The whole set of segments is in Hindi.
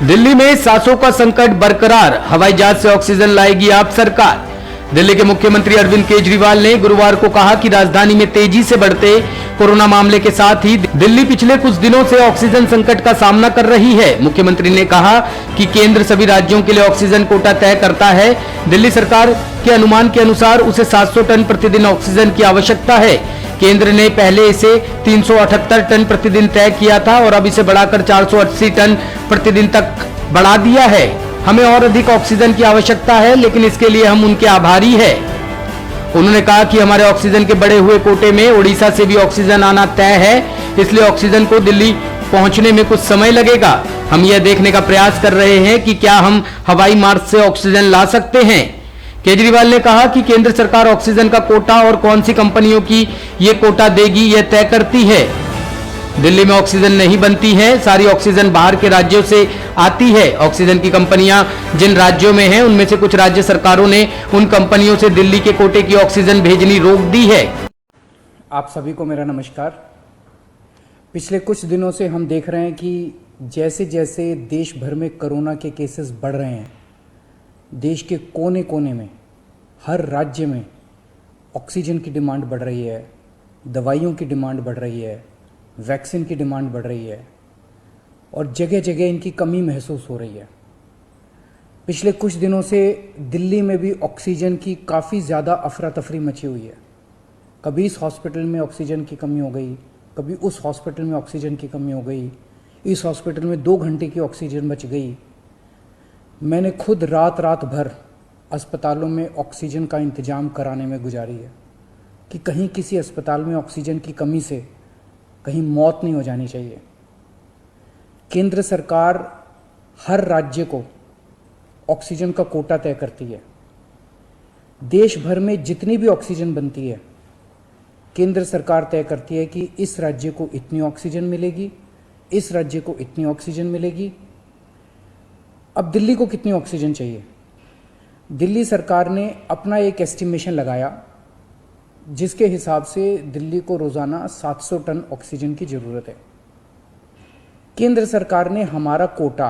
दिल्ली में सांसों का संकट बरकरार, हवाई जहाज से ऑक्सीजन लाएगी आप सरकार। दिल्ली के मुख्यमंत्री अरविंद केजरीवाल ने गुरुवार को कहा कि राजधानी में तेजी से बढ़ते कोरोना मामले के साथ ही दिल्ली पिछले कुछ दिनों से ऑक्सीजन संकट का सामना कर रही है। मुख्यमंत्री ने कहा कि केंद्र सभी राज्यों के लिए ऑक्सीजन कोटा तय करता है। दिल्ली सरकार के अनुमान के अनुसार उसे 700 टन प्रतिदिन ऑक्सीजन की आवश्यकता है। केंद्र ने पहले इसे 378 टन प्रतिदिन तय किया था और अब इसे बढ़ाकर 480 टन प्रतिदिन तक बढ़ा दिया है। हमें और अधिक ऑक्सीजन की आवश्यकता है, लेकिन इसके लिए हम उनके आभारी हैं। उन्होंने कहा कि हमारे ऑक्सीजन के बढ़े हुए कोटे में उड़ीसा से भी ऑक्सीजन आना तय है, इसलिए ऑक्सीजन को दिल्ली पहुंचने में कुछ समय लगेगा। हम यह देखने का प्रयास कर रहे हैं कि क्या हम हवाई मार्ग से ऑक्सीजन ला सकते हैं। केजरीवाल ने कहा कि केंद्र सरकार ऑक्सीजन का कोटा और कौन सी कंपनियों की ये कोटा देगी, यह तय करती है। दिल्ली में ऑक्सीजन नहीं बनती है, सारी ऑक्सीजन बाहर के राज्यों से आती है। ऑक्सीजन की कंपनियां जिन राज्यों में हैं, उनमें से कुछ राज्य सरकारों ने उन कंपनियों से दिल्ली के कोटे की ऑक्सीजन भेजनी रोक दी है। आप सभी को मेरा नमस्कार। पिछले कुछ दिनों से हम देख रहे हैं कि जैसे जैसे देश भर में कोरोना के केसेस बढ़ रहे हैं, देश के कोने कोने में, हर राज्य में ऑक्सीजन की डिमांड बढ़ रही है, दवाइयों की डिमांड बढ़ रही है, वैक्सीन की डिमांड बढ़ रही है और जगह जगह इनकी कमी महसूस हो रही है। पिछले कुछ दिनों से दिल्ली में भी ऑक्सीजन की काफ़ी ज़्यादा अफरा तफरी मची हुई है। कभी इस हॉस्पिटल में ऑक्सीजन की कमी हो गई, कभी उस हॉस्पिटल में ऑक्सीजन की कमी हो गई, इस हॉस्पिटल में 2 घंटे की ऑक्सीजन बच गई। मैंने खुद रात भर अस्पतालों में ऑक्सीजन का इंतज़ाम कराने में गुजारी है कि कहीं किसी अस्पताल में ऑक्सीजन की कमी से कहीं मौत नहीं हो जानी चाहिए। केंद्र सरकार हर राज्य को ऑक्सीजन का कोटा तय करती है। देश भर में जितनी भी ऑक्सीजन बनती है, केंद्र सरकार तय करती है कि इस राज्य को इतनी ऑक्सीजन मिलेगी, इस राज्य को इतनी ऑक्सीजन मिलेगी। अब दिल्ली को कितनी ऑक्सीजन चाहिए? दिल्ली सरकार ने अपना एक एस्टिमेशन लगाया, जिसके हिसाब से दिल्ली को रोज़ाना 700 टन ऑक्सीजन की ज़रूरत है। केंद्र सरकार ने हमारा कोटा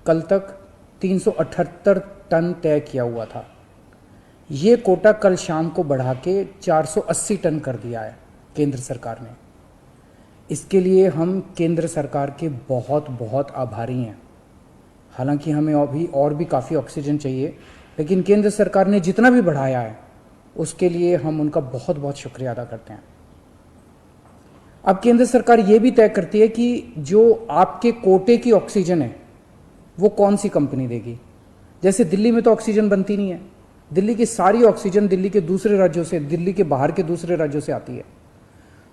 कल तक 378 टन तय किया हुआ था। ये कोटा कल शाम को बढ़ा के 480 टन कर दिया है केंद्र सरकार ने। इसके लिए हम केंद्र सरकार के बहुत बहुत आभारी हैं। हालांकि हमें अभी और भी काफ़ी ऑक्सीजन चाहिए, लेकिन केंद्र सरकार ने जितना भी बढ़ाया है उसके लिए हम उनका बहुत बहुत शुक्रिया अदा करते हैं। अब केंद्र सरकार ये भी तय करती है कि जो आपके कोटे की ऑक्सीजन है वो कौन सी कंपनी देगी। जैसे दिल्ली में तो ऑक्सीजन बनती नहीं है, दिल्ली की सारी ऑक्सीजन दिल्ली के दूसरे राज्यों से, दिल्ली के बाहर के दूसरे राज्यों से आती है।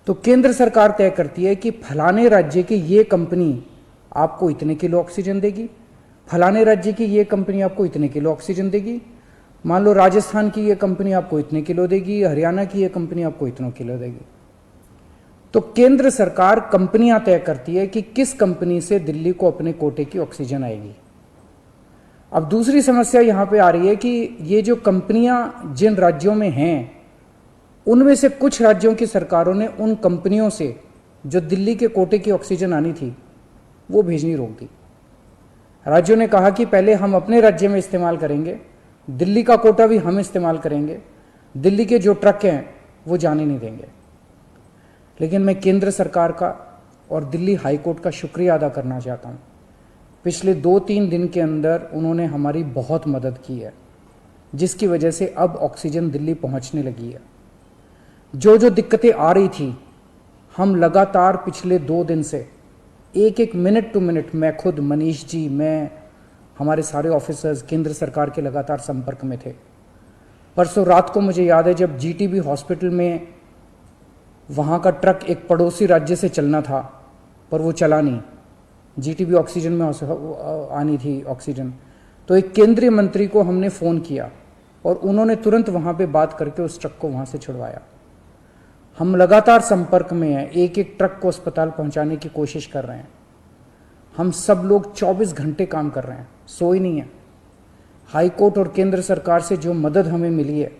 तो केंद्र सरकार तय करती है कि फलाने राज्य की ये कंपनी आपको इतने किलो ऑक्सीजन देगी, फलाने राज्य की ये कंपनी आपको इतने किलो ऑक्सीजन देगी। मान लो राजस्थान की ये कंपनी आपको इतने किलो देगी, हरियाणा की ये कंपनी आपको इतने किलो देगी। तो केंद्र सरकार कंपनियां तय करती है कि किस कंपनी से दिल्ली को अपने कोटे की ऑक्सीजन आएगी। अब दूसरी समस्या यहां पे आ रही है कि ये जो कंपनियां जिन राज्यों में हैं, उनमें से कुछ राज्यों की सरकारों ने उन कंपनियों से जो दिल्ली के कोटे की ऑक्सीजन आनी थी वो भेजनी रोक दी। राज्यों ने कहा कि पहले हम अपने राज्य में इस्तेमाल करेंगे, दिल्ली का कोटा भी हम इस्तेमाल करेंगे, दिल्ली के जो ट्रक हैं वो जाने नहीं देंगे। लेकिन मैं केंद्र सरकार का और दिल्ली हाई कोर्ट का शुक्रिया अदा करना चाहता हूँ। पिछले 2-3 दिन के अंदर उन्होंने हमारी बहुत मदद की है, जिसकी वजह से अब ऑक्सीजन दिल्ली पहुँचने लगी है। जो जो दिक्कतें आ रही थी, हम लगातार पिछले 2 दिन से एक मिनट टू मिनट, मैं खुद, मनीष जी, मैं, हमारे सारे ऑफिसर्स केंद्र सरकार के लगातार संपर्क में थे। परसों रात को मुझे याद है जब जीटीबी हॉस्पिटल में वहाँ का ट्रक एक पड़ोसी राज्य से चलना था पर वो चला नहीं, जीटीबी ऑक्सीजन में आनी थी ऑक्सीजन, तो एक केंद्रीय मंत्री को हमने फ़ोन किया और उन्होंने तुरंत वहाँ पे बात करके उस ट्रक को वहाँ से छुड़वाया। हम लगातार संपर्क में हैं, एक ट्रक को अस्पताल पहुँचाने की कोशिश कर रहे हैं। हम सब लोग 24 घंटे काम कर रहे हैं, सोए नहीं है। हाई कोर्ट और केंद्र सरकार से जो मदद हमें मिली है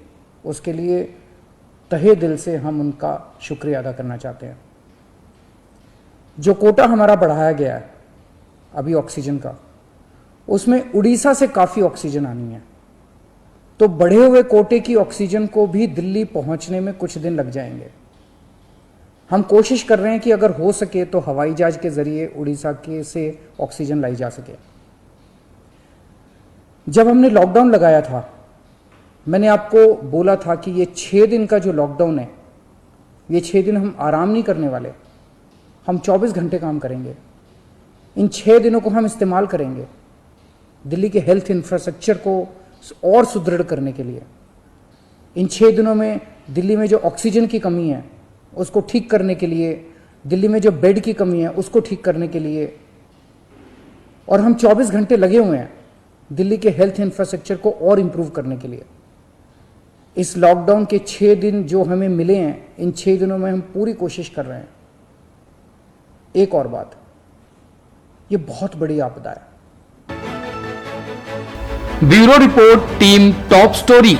उसके लिए तहे दिल से हम उनका शुक्रिया अदा करना चाहते हैं। जो कोटा हमारा बढ़ाया गया है अभी ऑक्सीजन का, उसमें उड़ीसा से काफ़ी ऑक्सीजन आनी है। तो बढ़े हुए कोटे की ऑक्सीजन को भी दिल्ली पहुंचने में कुछ दिन लग जाएंगे। हम कोशिश कर रहे हैं कि अगर हो सके तो हवाई जहाज के जरिए उड़ीसा के से ऑक्सीजन लाई जा सके। जब हमने लॉकडाउन लगाया था, मैंने आपको बोला था कि ये 6 दिन का जो लॉकडाउन है, ये 6 दिन हम आराम नहीं करने वाले, हम 24 घंटे काम करेंगे। इन 6 दिनों को हम इस्तेमाल करेंगे दिल्ली के हेल्थ इंफ्रास्ट्रक्चर को और सुदृढ़ करने के लिए। इन 6 दिनों में दिल्ली में जो ऑक्सीजन की कमी है उसको ठीक करने के लिए, दिल्ली में जो बेड की कमी है उसको ठीक करने के लिए, और हम 24 घंटे लगे हुए हैं दिल्ली के हेल्थ इंफ्रास्ट्रक्चर को और इंप्रूव करने के लिए। इस लॉकडाउन के 6 दिन जो हमें मिले हैं, इन 6 दिनों में हम पूरी कोशिश कर रहे हैं। एक और बात, ये बहुत बड़ी आपदा है। Bureau report, team top story.